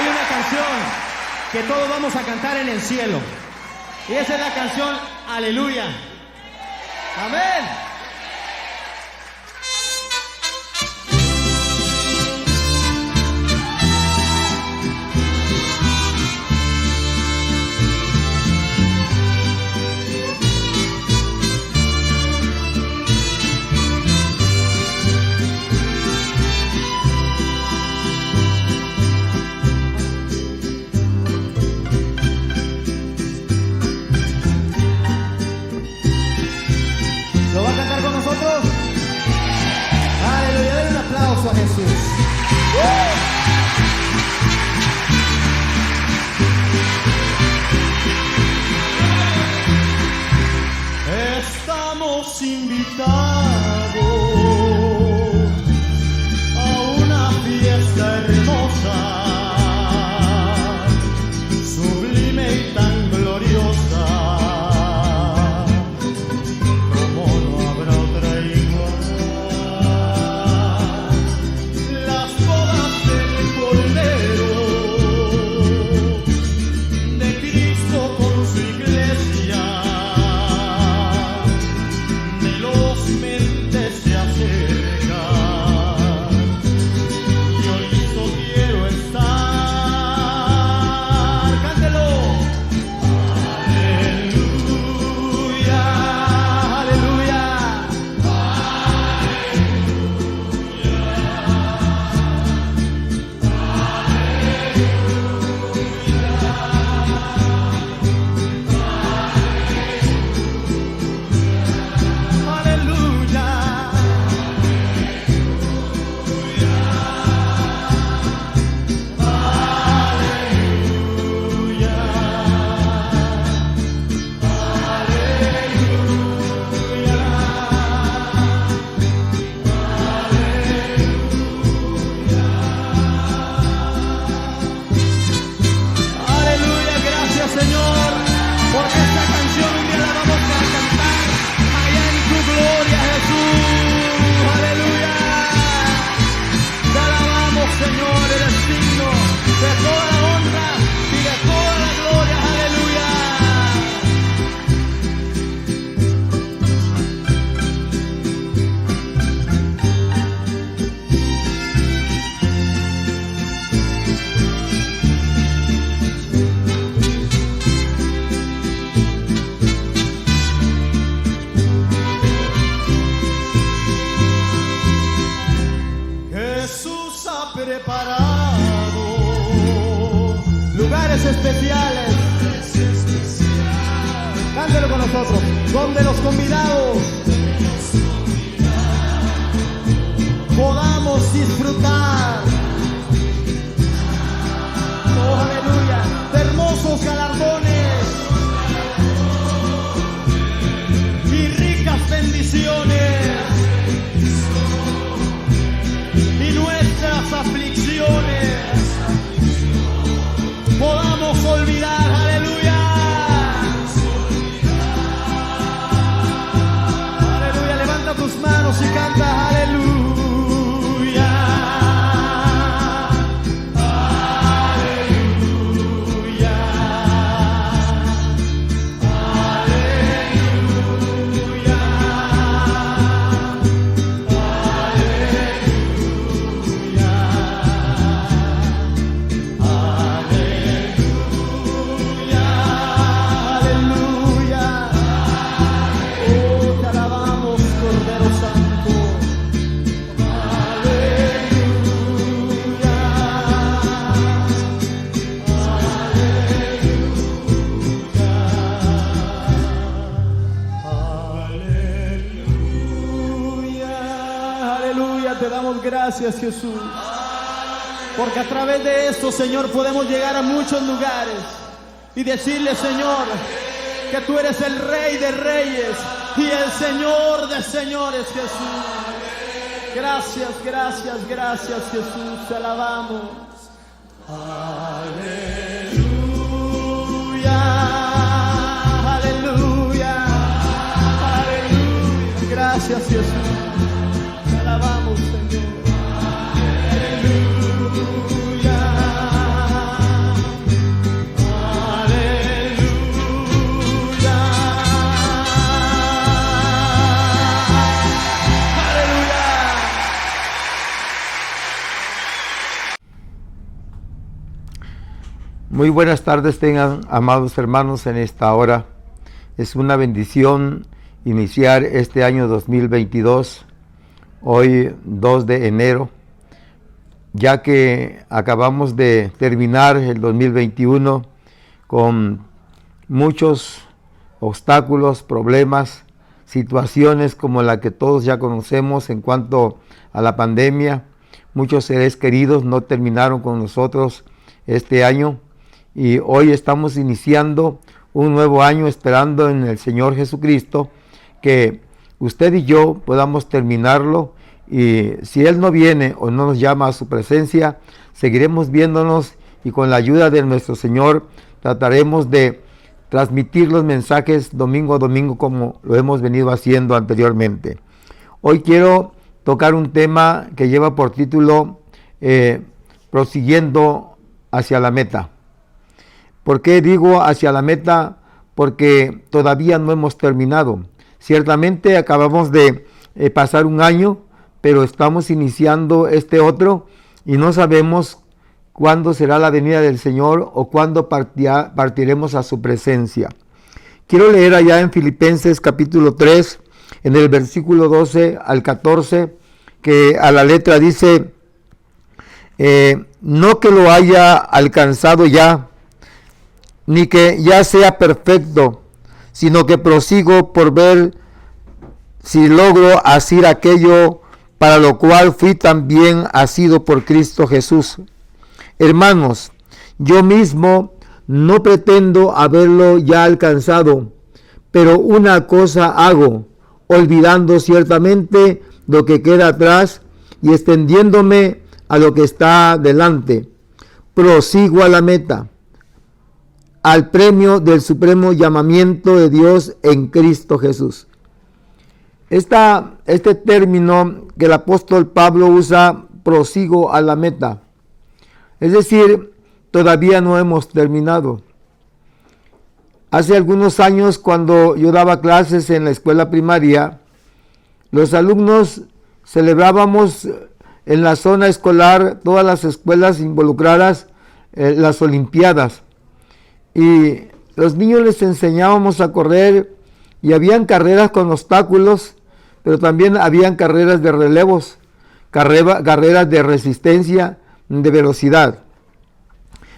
Hay una canción que todos vamos a cantar en el cielo. Y esa es la canción Aleluya. Amén. ¿Lo va a cantar con nosotros? Aleluya, denle un aplauso a Jesús. Estamos invitados a una fiesta hermosa, sublime y tan gloriosa. Preparado lugares especiales. Cántelo con nosotros. Donde los convidados podamos disfrutar, oh aleluya, de hermosos galardones y ricas bendiciones. Nuestras aflicciones podamos olvidar, aleluya. Aleluya, levanta tus manos y canta aleluya. Te damos gracias, Jesús, porque a través de esto, Señor, podemos llegar a muchos lugares y decirle, Señor, que tú eres el Rey de Reyes y el Señor de Señores, Jesús. Gracias, gracias, gracias, Jesús, te alabamos. Aleluya, aleluya, aleluya. Gracias, Jesús. Te alabamos, Señor. Aleluya. Muy buenas tardes tengan, amados hermanos, en esta hora. Es una bendición iniciar este año 2022, hoy 2 de enero, ya que acabamos de terminar el 2021 con muchos obstáculos, problemas, situaciones como la que todos ya conocemos en cuanto a la pandemia. Muchos seres queridos no terminaron con nosotros este año y hoy estamos iniciando un nuevo año esperando en el Señor Jesucristo que usted y yo podamos terminarlo, y si Él no viene o no nos llama a su presencia, seguiremos viéndonos y con la ayuda de nuestro Señor trataremos de transmitir los mensajes domingo a domingo como lo hemos venido haciendo anteriormente. Hoy quiero tocar un tema que lleva por título prosiguiendo hacia la meta. ¿Por qué digo hacia la meta? Porque todavía no hemos terminado. Ciertamente acabamos de pasar un año, pero estamos iniciando este otro y no sabemos cuándo será la venida del Señor o cuándo partiremos a su presencia. Quiero leer allá en Filipenses capítulo 3, en el versículo 12 al 14, que a la letra dice, no que lo haya alcanzado ya, ni que ya sea perfecto, sino que prosigo por ver si logro hacer aquello para lo cual fui también asido por Cristo Jesús. Hermanos, yo mismo no pretendo haberlo ya alcanzado, pero una cosa hago, olvidando ciertamente lo que queda atrás y extendiéndome a lo que está delante. Prosigo a la meta, al premio del supremo llamamiento de Dios en Cristo Jesús. Este término que el apóstol Pablo usa, prosigo a la meta, es decir, todavía no hemos terminado. Hace algunos años, cuando yo daba clases en la escuela primaria, los alumnos celebrábamos en la zona escolar, todas las escuelas involucradas, las olimpiadas, y los niños les enseñábamos a correr, y habían carreras con obstáculos, pero también habían carreras de relevos, carreras de resistencia, de velocidad.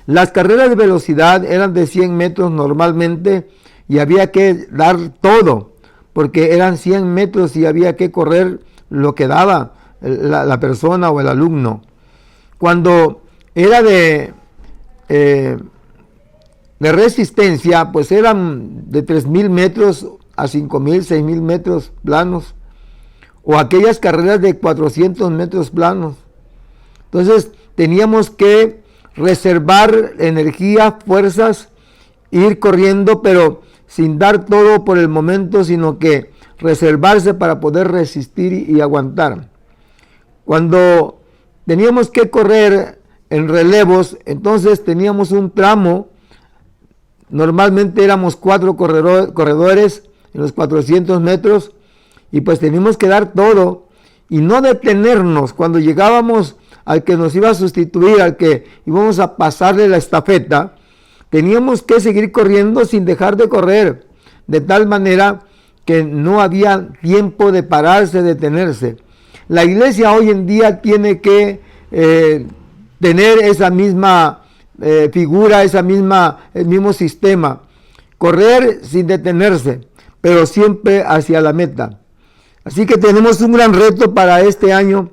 Las carreras de velocidad eran de 100 metros normalmente y había que dar todo, porque eran 100 metros y había que correr lo que daba la persona o el alumno. Cuando era de resistencia, pues eran de 3,000 metros a 5,000, 6,000 metros planos, o aquellas carreras de 400 metros planos. Entonces teníamos que reservar energía, fuerzas, ir corriendo, pero sin dar todo por el momento, sino que reservarse para poder resistir y aguantar. Cuando teníamos que correr en relevos, entonces teníamos un tramo, normalmente éramos 4 corredores en los 400 metros, y pues teníamos que dar todo y no detenernos. Cuando llegábamos al que nos iba a sustituir, al que íbamos a pasarle la estafeta, teníamos que seguir corriendo sin dejar de correr, de tal manera que no había tiempo de pararse, detenerse. La iglesia hoy en día tiene que tener esa misma figura, el mismo sistema, correr sin detenerse, pero siempre hacia la meta. Así que tenemos un gran reto para este año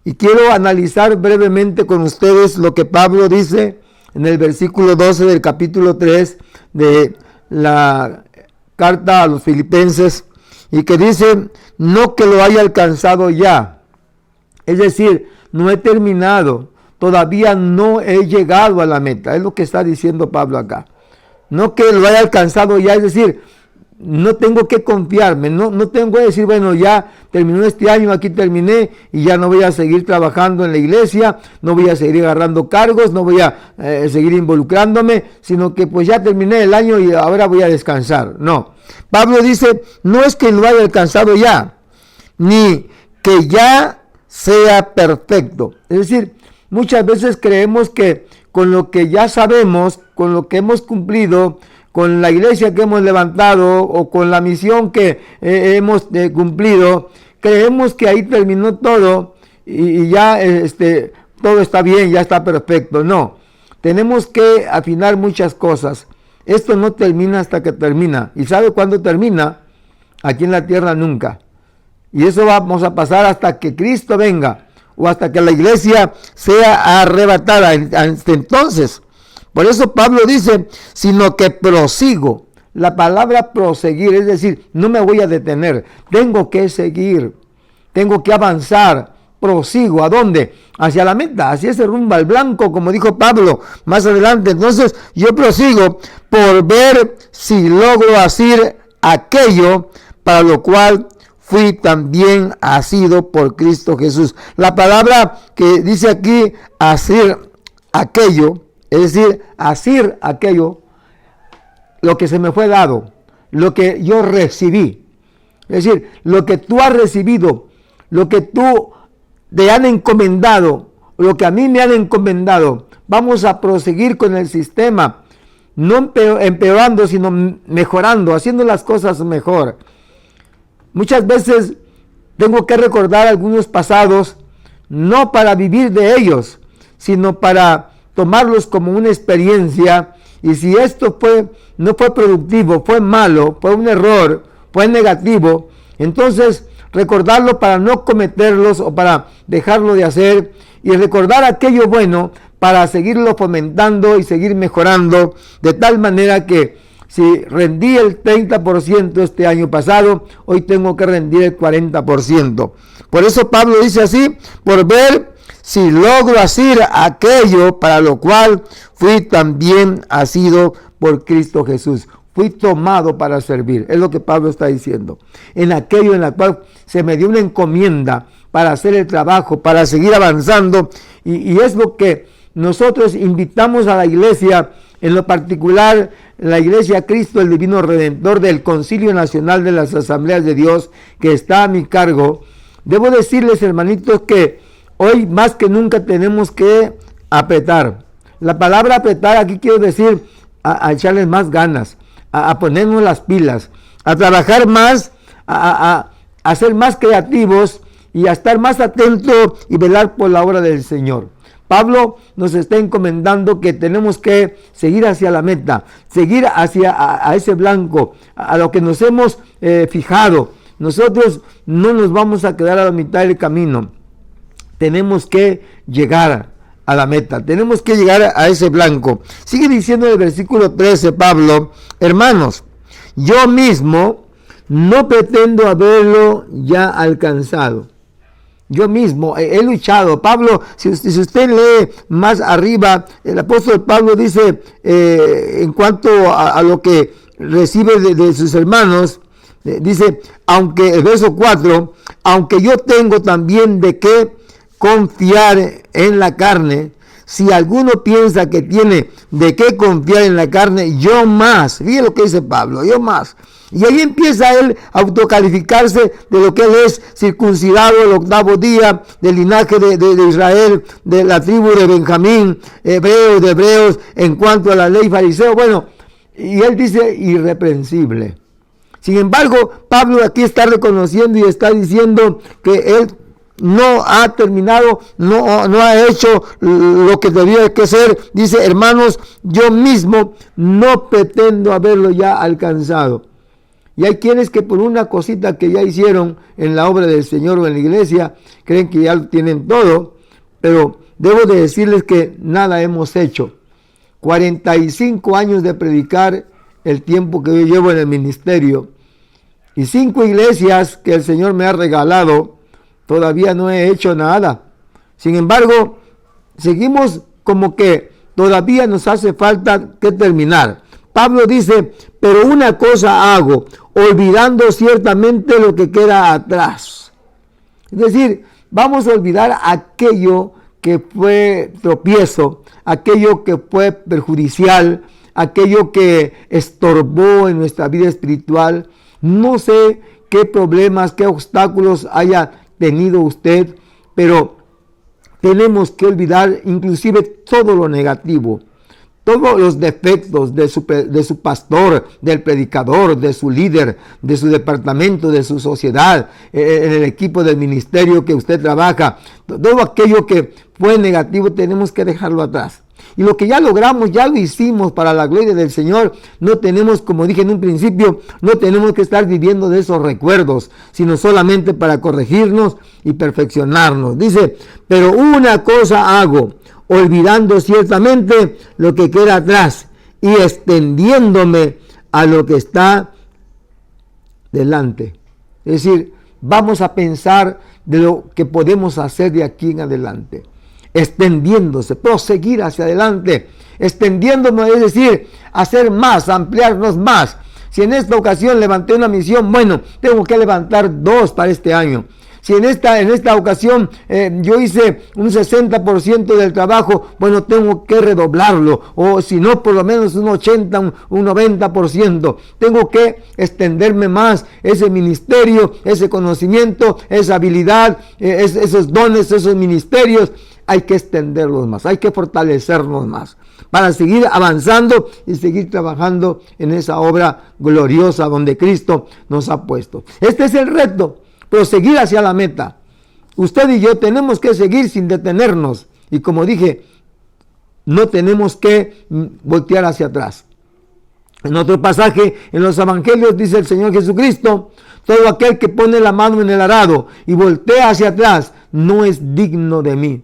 y quiero analizar brevemente con ustedes lo que Pablo dice en el versículo 12 del capítulo 3 de la carta a los Filipenses, y que dice, no que lo haya alcanzado ya, es decir, no he terminado, todavía no he llegado a la meta, es lo que está diciendo Pablo acá. No que lo haya alcanzado ya, es decir, no tengo que confiarme, no tengo que decir, bueno, ya terminó este año, aquí terminé y ya no voy a seguir trabajando en la iglesia, no voy a seguir agarrando cargos, no voy a seguir involucrándome, sino que pues ya terminé el año y ahora voy a descansar. No, Pablo dice, no es que lo haya alcanzado ya, ni que ya sea perfecto. Es decir, muchas veces creemos que con lo que ya sabemos, con lo que hemos cumplido, con la iglesia que hemos levantado o con la misión que hemos cumplido, creemos que ahí terminó todo y ya todo está bien, ya está perfecto. No, tenemos que afinar muchas cosas. Esto no termina hasta que termina. ¿Y sabe cuándo termina? Aquí en la tierra nunca. Y eso vamos a pasar hasta que Cristo venga o hasta que la iglesia sea arrebatada. Hasta entonces, por eso Pablo dice, sino que prosigo. La palabra proseguir, es decir, no me voy a detener. Tengo que seguir, tengo que avanzar. Prosigo, ¿a dónde? Hacia la meta, hacia ese rumbo al blanco, como dijo Pablo más adelante. Entonces yo prosigo por ver si logro hacer aquello para lo cual fui también asido por Cristo Jesús. La palabra que dice aquí, hacer aquello, es decir, hacer aquello, lo que se me fue dado, lo que yo recibí. Es decir, lo que tú has recibido, lo que tú te han encomendado, lo que a mí me han encomendado. Vamos a proseguir con el sistema, no empeorando, sino mejorando, haciendo las cosas mejor. Muchas veces tengo que recordar algunos pasados, no para vivir de ellos, sino para tomarlos como una experiencia. Y si esto no fue productivo, fue malo, fue un error, fue negativo, entonces recordarlo para no cometerlos o para dejarlo de hacer, y recordar aquello bueno para seguirlo fomentando y seguir mejorando, de tal manera que si rendí el 30% este año pasado, hoy tengo que rendir el 40%. Por eso Pablo dice así, por ver si logro hacer aquello para lo cual fui también asido por Cristo Jesús. Fui tomado para servir, es lo que Pablo está diciendo. En aquello en la cual se me dio una encomienda para hacer el trabajo, para seguir avanzando. Y es lo que nosotros invitamos a la iglesia, en lo particular la Iglesia Cristo, el Divino Redentor del Concilio Nacional de las Asambleas de Dios, que está a mi cargo. Debo decirles, hermanitos, que hoy más que nunca tenemos que apretar. La palabra apretar aquí quiero decir a echarles más ganas, a ponernos las pilas, a trabajar más, a ser más creativos y a estar más atentos y velar por la obra del Señor. Pablo nos está encomendando que tenemos que seguir hacia la meta, seguir hacia a ese blanco, a lo que nos hemos fijado. Nosotros no nos vamos a quedar a la mitad del camino. Tenemos que llegar a la meta, tenemos que llegar a ese blanco. Sigue diciendo en el versículo 13 Pablo, hermanos, yo mismo no pretendo haberlo ya alcanzado. Yo mismo he luchado. Pablo, si usted lee más arriba, el apóstol Pablo dice en cuanto a lo que recibe de sus hermanos, dice, aunque el verso 4, aunque yo tengo también de qué confiar en la carne, si alguno piensa que tiene de qué confiar en la carne, yo más. Fíjate lo que dice Pablo, yo más. Y ahí empieza él a autocalificarse de lo que él es, circuncidado el 8º día, del linaje de Israel, de la tribu de Benjamín, hebreo de hebreos, en cuanto a la ley fariseo. Bueno, y él dice irreprensible. Sin embargo, Pablo aquí está reconociendo y está diciendo que él no ha terminado, no ha hecho lo que debía que ser. Dice, hermanos, yo mismo no pretendo haberlo ya alcanzado. Y hay quienes que por una cosita que ya hicieron en la obra del Señor o en la iglesia, creen que ya lo tienen todo, pero debo de decirles que nada hemos hecho. 45 años de predicar, el tiempo que yo llevo en el ministerio, y 5 iglesias que el Señor me ha regalado, todavía no he hecho nada. Sin embargo, seguimos como que todavía nos hace falta que terminar. Pablo dice, pero una cosa hago, olvidando ciertamente lo que queda atrás. Es decir, vamos a olvidar aquello que fue tropiezo, aquello que fue perjudicial, aquello que estorbó en nuestra vida espiritual. No sé qué problemas, qué obstáculos haya tenido usted, pero tenemos que olvidar inclusive todo lo negativo, todos los defectos de su pastor, del predicador, de su líder, de su departamento, de su sociedad, en el equipo del ministerio que usted trabaja. Todo aquello que fue negativo tenemos que dejarlo atrás. Y lo que ya logramos, ya lo hicimos para la gloria del Señor. No tenemos, como dije en un principio, no tenemos que estar viviendo de esos recuerdos, sino solamente para corregirnos y perfeccionarnos. Dice, pero una cosa hago, olvidando ciertamente lo que queda atrás y extendiéndome a lo que está delante. Es decir, vamos a pensar de lo que podemos hacer de aquí en adelante. Extendiéndose, proseguir hacia adelante, extendiéndome, es decir, hacer más, ampliarnos más. Si en esta ocasión levanté una misión, bueno, tengo que levantar 2 para este año. Si en esta ocasión yo hice un 60% del trabajo, bueno, tengo que redoblarlo. O si no, por lo menos un 80, un 90%. Tengo que extenderme más ese ministerio, ese conocimiento, esa habilidad, esos dones, esos ministerios. Hay que extenderlos más, hay que fortalecernos más para seguir avanzando y seguir trabajando en esa obra gloriosa donde Cristo nos ha puesto. Este es el reto, proseguir hacia la meta. Usted y yo tenemos que seguir sin detenernos. Y como dije, no tenemos que voltear hacia atrás. En otro pasaje, en los evangelios, dice el Señor Jesucristo, todo aquel que pone la mano en el arado y voltea hacia atrás, no es digno de mí.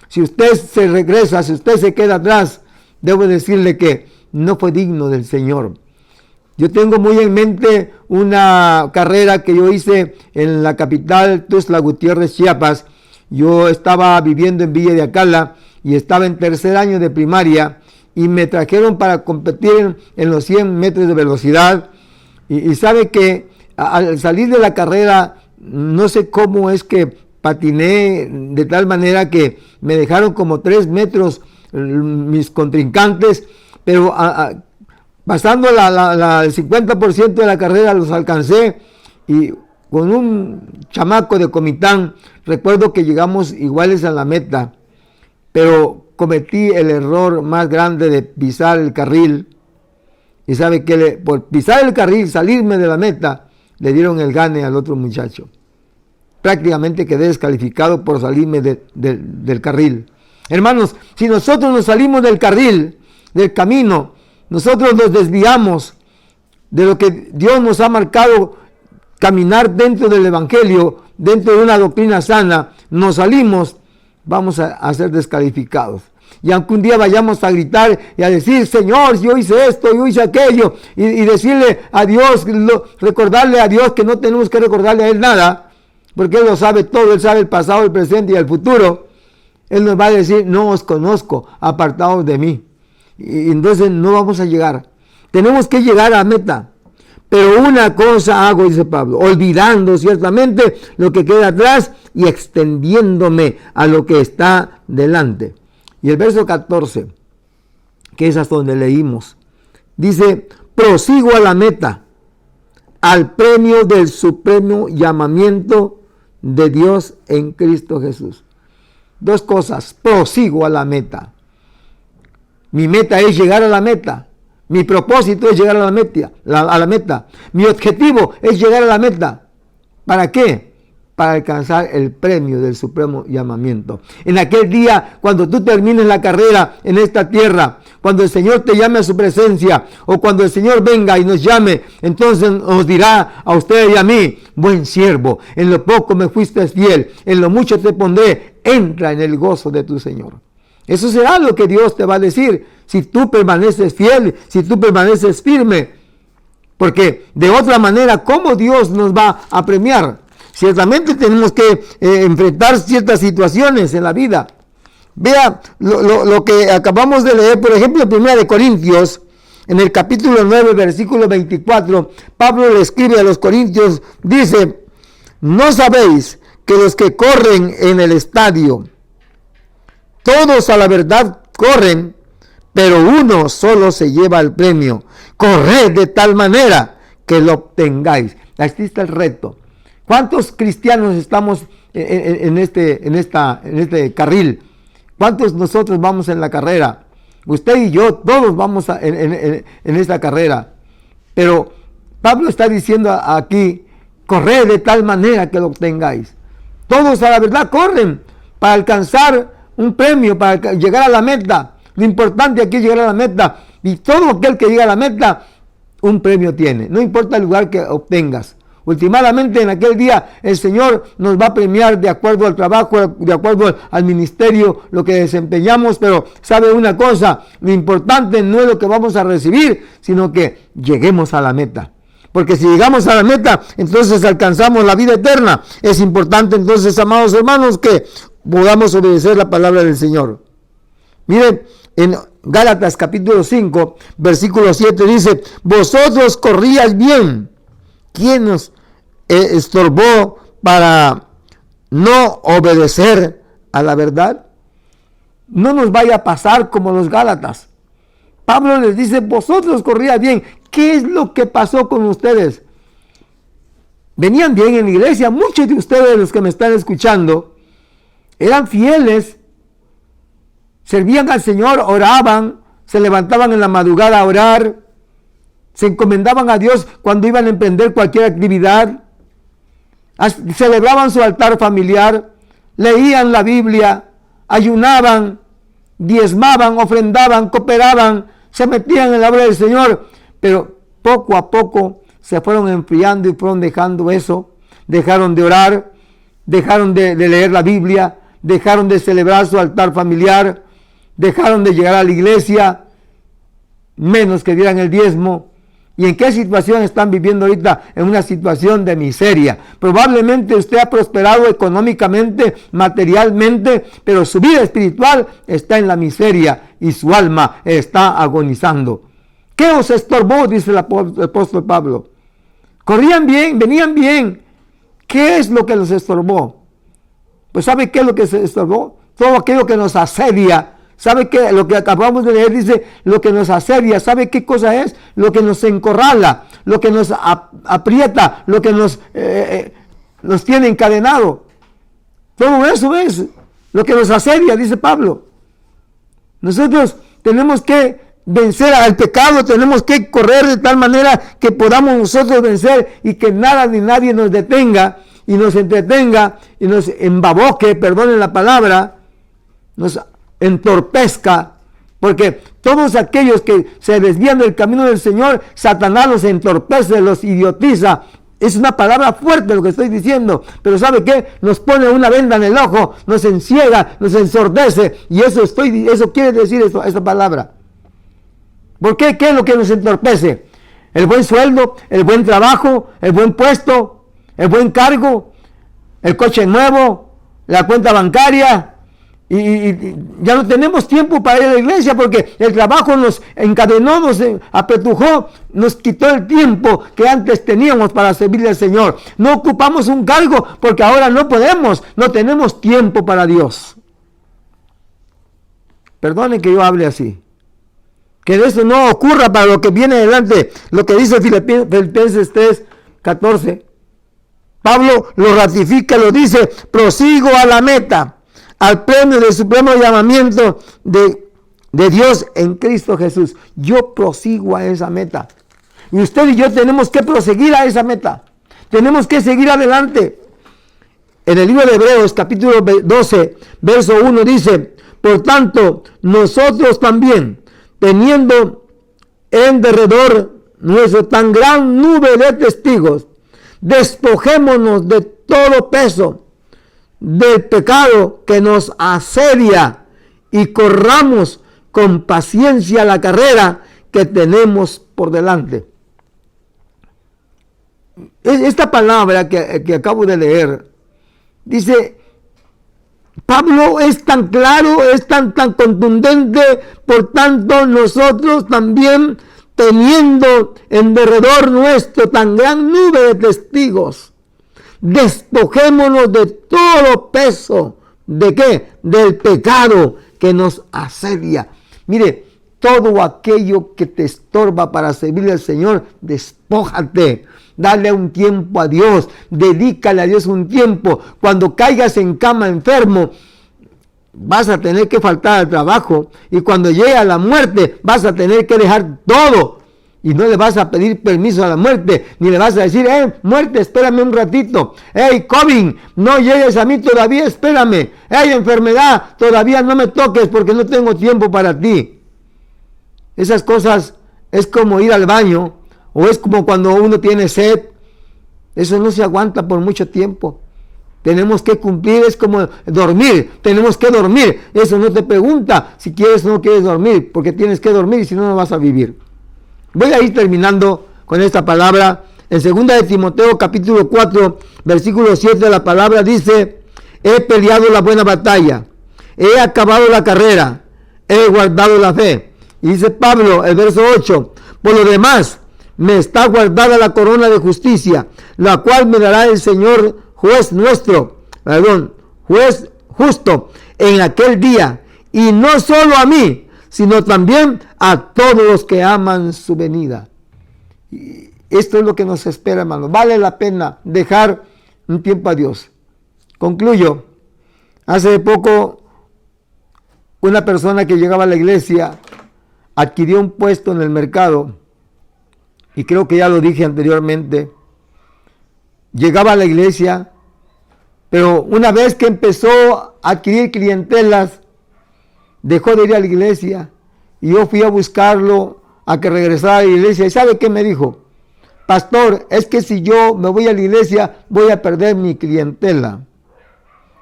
Si usted se regresa, si usted se queda atrás, debo decirle que no fue digno del Señor. Yo tengo muy en mente una carrera que yo hice en la capital, Tuxtla Gutiérrez, Chiapas. Yo estaba viviendo en Villa de Acala y estaba en tercer año de primaria y me trajeron para competir en los 100 metros de velocidad. Y sabe que al salir de la carrera, no sé cómo es que patiné de tal manera que me dejaron como 3 metros mis contrincantes, pero pasando el 50% de la carrera los alcancé y con un chamaco de Comitán, recuerdo que llegamos iguales a la meta, pero cometí el error más grande de pisar el carril. Y sabe que por pisar el carril, salirme de la meta, le dieron el gane al otro muchacho. Prácticamente quedé descalificado por salirme del carril. Hermanos, si nosotros nos salimos del carril, del camino, nosotros nos desviamos de lo que Dios nos ha marcado caminar dentro del Evangelio, dentro de una doctrina sana, nos salimos, vamos a ser descalificados. Y aunque un día vayamos a gritar y a decir, Señor, yo hice esto, yo hice aquello, y decirle a Dios, recordarle a Dios que no tenemos que recordarle a Él nada, porque Él lo sabe todo, Él sabe el pasado, el presente y el futuro. Él nos va a decir, no os conozco, apartados de mí. Y entonces no vamos a llegar. Tenemos que llegar a la meta. Pero una cosa hago, dice Pablo, olvidando ciertamente lo que queda atrás y extendiéndome a lo que está delante. Y el verso 14, que es hasta donde leímos, dice, prosigo a la meta, al premio del supremo llamamiento de Dios en Cristo Jesús. 2 cosas, prosigo a la meta. Mi meta es llegar a la meta. Mi propósito es llegar a la meta. Mi objetivo es llegar a la meta. ¿Para qué? Para alcanzar el premio del supremo llamamiento. En aquel día, cuando tú termines la carrera en esta tierra, cuando el Señor te llame a su presencia, o cuando el Señor venga y nos llame, entonces nos dirá a usted y a mí, buen siervo, en lo poco me fuiste fiel, en lo mucho te pondré, entra en el gozo de tu Señor. Eso será lo que Dios te va a decir, si tú permaneces fiel, si tú permaneces firme, porque de otra manera, ¿cómo Dios nos va a premiar? Ciertamente tenemos que enfrentar ciertas situaciones en la vida. Vea lo que acabamos de leer, por ejemplo, en 1 Corintios, en el capítulo 9, versículo 24, Pablo le escribe a los corintios, dice, ¿no sabéis que los que corren en el estadio, todos a la verdad corren, pero uno solo se lleva el premio? Corred de tal manera que lo obtengáis. Aquí está el reto. ¿Cuántos cristianos estamos en este carril? ¿Cuántos nosotros vamos en la carrera? Usted y yo, todos vamos en esta carrera. Pero Pablo está diciendo aquí, corred de tal manera que lo obtengáis. Todos a la verdad corren para alcanzar un premio, para llegar a la meta. Lo importante aquí es llegar a la meta. Y todo aquel que llega a la meta, un premio tiene. No importa el lugar que obtengas. Últimamente en aquel día el Señor nos va a premiar de acuerdo al trabajo, de acuerdo al ministerio, lo que desempeñamos, pero sabe una cosa, lo importante no es lo que vamos a recibir, sino que lleguemos a la meta. Porque si llegamos a la meta, entonces alcanzamos la vida eterna. Es importante entonces, amados hermanos, que podamos obedecer la palabra del Señor. Miren, en Gálatas capítulo 5, versículo 7 dice, vosotros corríais bien. ¿Quién nos estorbó para no obedecer a la verdad? No nos vaya a pasar como los Gálatas. Pablo les dice, vosotros corríais bien. ¿Qué es lo que pasó con ustedes? Venían bien en la iglesia. Muchos de ustedes, los que me están escuchando, eran fieles, servían al Señor, oraban, se levantaban en la madrugada a orar, se encomendaban a Dios cuando iban a emprender cualquier actividad, celebraban su altar familiar, leían la Biblia, ayunaban, diezmaban, ofrendaban, cooperaban, se metían en la obra del Señor, pero poco a poco se fueron enfriando y fueron dejando eso, dejaron de orar, dejaron de leer la Biblia, dejaron de celebrar su altar familiar, dejaron de llegar a la iglesia, menos que dieran el diezmo. ¿Y en qué situación están viviendo ahorita? En una situación de miseria. Probablemente usted ha prosperado económicamente, materialmente, pero su vida espiritual está en la miseria y su alma está agonizando. ¿Qué os estorbó? Dice el apóstol Pablo. Corrían bien, venían bien. ¿Qué es lo que los estorbó? Pues ¿sabe qué es lo que se estorbó? Todo aquello que nos asedia. ¿Sabe qué? Lo que acabamos de leer dice, lo que nos asedia. ¿Sabe qué cosa es? Lo que nos encorrala, lo que nos aprieta, lo que nos tiene encadenado. Todo eso es lo que nos asedia, dice Pablo. Nosotros tenemos que vencer al pecado, tenemos que correr de tal manera que podamos nosotros vencer y que nada ni nadie nos detenga y nos entretenga y nos embaboque, perdonen la palabra, nos entorpezca, porque todos aquellos que se desvían del camino del Señor, Satanás los entorpece, los idiotiza. Es una palabra fuerte lo que estoy diciendo, pero ¿sabe qué? Nos pone una venda en el ojo, nos enciega, nos ensordece, y eso quiere decir esa palabra. ¿Por qué? ¿Qué es lo que nos entorpece? El buen sueldo, el buen trabajo, el buen puesto, el buen cargo, el coche nuevo, la cuenta bancaria. Y ya no tenemos tiempo para ir a la iglesia porque el trabajo nos encadenó, nos apretujó, nos quitó el tiempo que antes teníamos para servirle al Señor. No ocupamos un cargo porque ahora no podemos, no tenemos tiempo para Dios. Perdone que yo hable así. Que eso no ocurra para lo que viene adelante, lo que dice Filipenses 3:14. Pablo lo ratifica, lo dice, prosigo a la meta, al premio del supremo llamamiento de Dios en Cristo Jesús. Yo prosigo a esa meta. Y usted y yo tenemos que proseguir a esa meta. Tenemos que seguir adelante. En el libro de Hebreos, capítulo 12, verso 1 dice, por tanto, nosotros también, teniendo en derredor nuestra tan gran nube de testigos, despojémonos de todo peso del pecado que nos asedia y corramos con paciencia la carrera que tenemos por delante. Esta palabra que acabo de leer dice, Pablo es tan claro, es tan contundente, por tanto nosotros también, teniendo en derredor nuestro tan gran nube de testigos, despojémonos de todo peso. ¿De qué? Del pecado que nos asedia. Mire, todo aquello que te estorba para servirle al Señor, despójate Dale un tiempo a Dios, dedícale a Dios un tiempo. Cuando caigas en cama enfermo, vas a tener que faltar al trabajo, y cuando llegue la muerte vas a tener que dejar todo, y no le vas a pedir permiso a la muerte, ni le vas a decir: muerte, espérame un ratito, COVID, no llegues a mí todavía, espérame, enfermedad, todavía no me toques porque no tengo tiempo para ti. Esas cosas es como ir al baño, o es como cuando uno tiene sed. Eso no se aguanta por mucho tiempo. Tenemos que cumplir, es como dormir, tenemos que dormir. Eso no te pregunta si quieres o no quieres dormir, porque tienes que dormir, y si no, no vas a vivir. Voy a ir terminando con esta palabra. En 2 de Timoteo capítulo 4, versículo 7, la palabra dice: he peleado la buena batalla, he acabado la carrera, he guardado la fe. Y dice Pablo, el verso 8, por lo demás, me está guardada la corona de justicia, la cual me dará el Señor juez justo en aquel día, y no solo a mí, sino también a todos los que aman su venida. Y esto es lo que nos espera, hermano. Vale la pena dejar un tiempo a Dios. Concluyo. Hace poco, una persona que llegaba a la iglesia adquirió un puesto en el mercado, y creo que ya lo dije anteriormente. Llegaba a la iglesia, pero una vez que empezó a adquirir clientelas, dejó de ir a la iglesia, y yo fui a buscarlo a que regresara a la iglesia. ¿Y sabe qué me dijo? Pastor, es que si yo me voy a la iglesia, voy a perder mi clientela.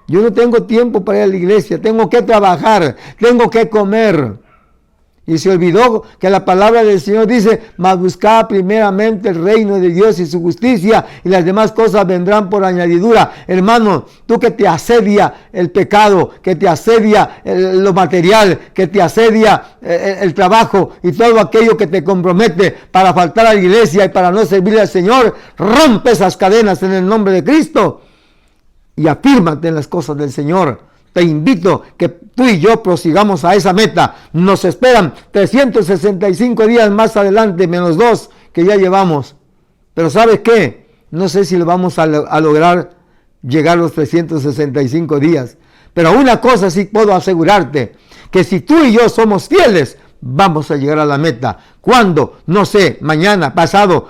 Yo no tengo tiempo para ir a la iglesia, tengo que trabajar, tengo que comer. Y se olvidó que la palabra del Señor dice: mas buscad primeramente el reino de Dios y su justicia, y las demás cosas vendrán por añadidura. Hermano, tú que te asedia el pecado, que te asedia lo material, que te asedia el trabajo y todo aquello que te compromete para faltar a la iglesia y para no servirle al Señor, rompe esas cadenas en el nombre de Cristo y afírmate en las cosas del Señor. Te invito que tú y yo prosigamos a esa meta. Nos esperan 365 días más adelante, menos 2 que ya llevamos. Pero ¿sabes qué? No sé si lo vamos a lograr llegar los 365 días. Pero una cosa sí puedo asegurarte, que si tú y yo somos fieles, vamos a llegar a la meta. ¿Cuándo? No sé, mañana, pasado,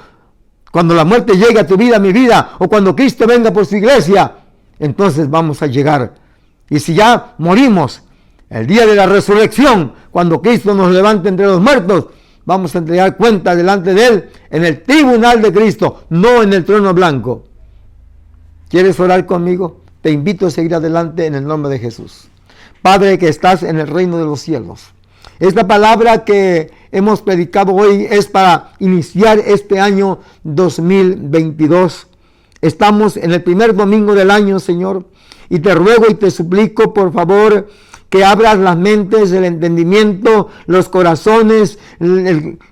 cuando la muerte llegue a tu vida, a mi vida, o cuando Cristo venga por su iglesia, entonces vamos a llegar. Y si ya morimos, el día de la resurrección, cuando Cristo nos levante entre los muertos, vamos a entregar cuenta delante de Él en el tribunal de Cristo, no en el trono blanco. ¿Quieres orar conmigo? Te invito a seguir adelante en el nombre de Jesús. Padre que estás en el reino de los cielos, esta palabra que hemos predicado hoy es para iniciar este año 2022. Estamos en el primer domingo del año, Señor. Y te ruego y te suplico, por favor, que abras las mentes, el entendimiento, los corazones,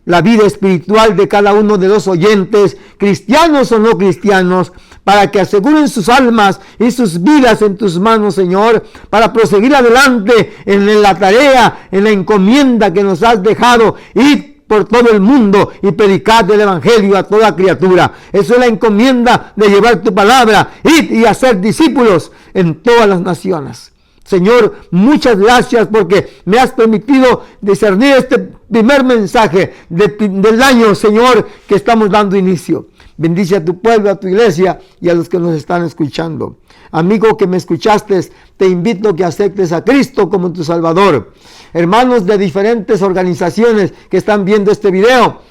la vida espiritual de cada uno de los oyentes, cristianos o no cristianos, para que aseguren sus almas y sus vidas en tus manos, Señor, para proseguir adelante en la tarea, en la encomienda que nos has dejado. Y por todo el mundo y predicar el evangelio a toda criatura. Eso es la encomienda de llevar tu palabra, ir y hacer discípulos en todas las naciones. Señor, muchas gracias porque me has permitido discernir este primer mensaje del año, Señor, que estamos dando inicio. Bendice a tu pueblo, a tu iglesia y a los que nos están escuchando. Amigo que me escuchaste, te invito a que aceptes a Cristo como tu Salvador. Hermanos de diferentes organizaciones que están viendo este video,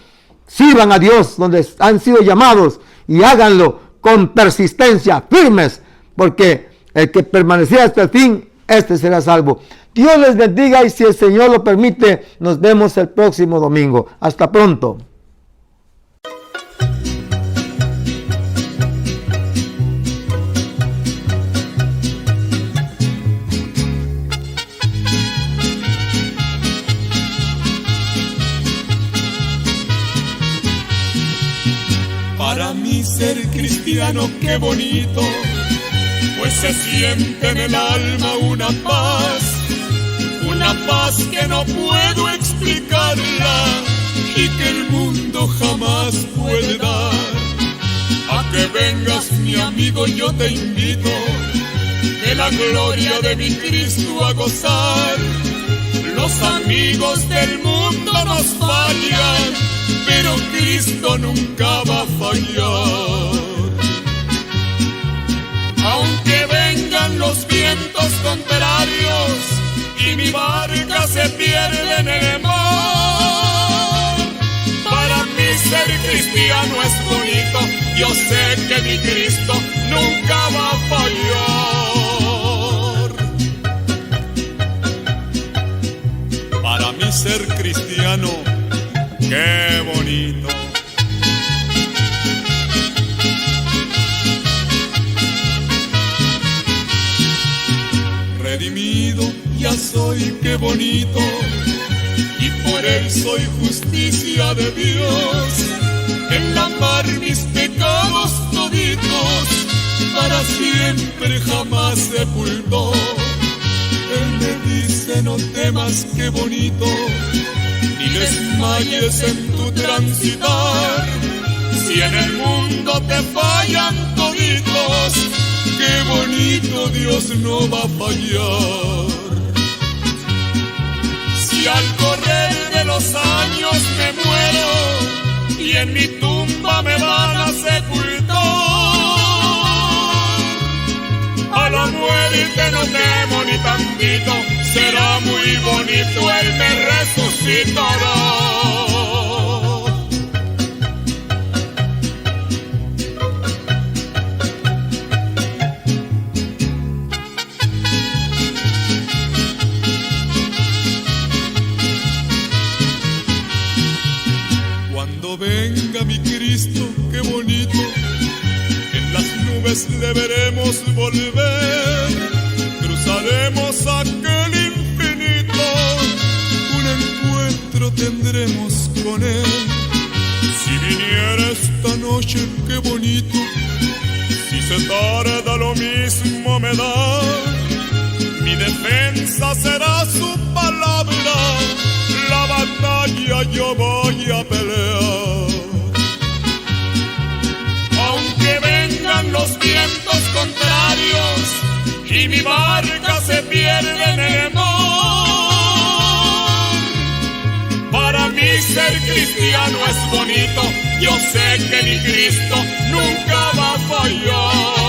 sirvan a Dios donde han sido llamados y háganlo con persistencia, firmes, porque el que permaneciera hasta el fin, este será salvo. Dios les bendiga y si el Señor lo permite, nos vemos el próximo domingo. Hasta pronto. Para mí ser cristiano, qué bonito, pues se siente en el alma una paz que no puedo explicarla y que el mundo jamás puede dar. mi amigo, yo te invito de la gloria de mi Cristo a gozar. Los amigos del mundo nos fallan, pero Cristo nunca va a fallar. Aunque vengan los vientos contrarios y mi barca se pierde en el mar, para mí ser cristiano es bonito. Yo sé que mi Cristo nunca va a fallar. Para mí ser cristiano, qué bonito. Redimido ya soy, qué bonito, y por él soy justicia de Dios. En la mar mis pecados toditos para siempre jamás sepultó. Él me dice no temas, qué bonito, ni desmayes en tu transitar. Si en el mundo te fallan toditos, qué bonito, Dios no va a fallar. Si al correr de los años me muero y en mi tumba me van a sepultar, a la muerte no temo ni tantito, será muy bonito, Él me resucitará. Venga mi Cristo, qué bonito, en las nubes le veremos volver, cruzaremos aquel infinito, un encuentro tendremos con Él. Si viniera esta noche, qué bonito, si se tarda lo mismo me da, mi defensa será su palabra, la batalla yo voy a pelear. Aunque vengan los vientos contrarios y mi barca se pierde en el mar, para mí ser cristiano es bonito, yo sé que mi Cristo nunca va a fallar.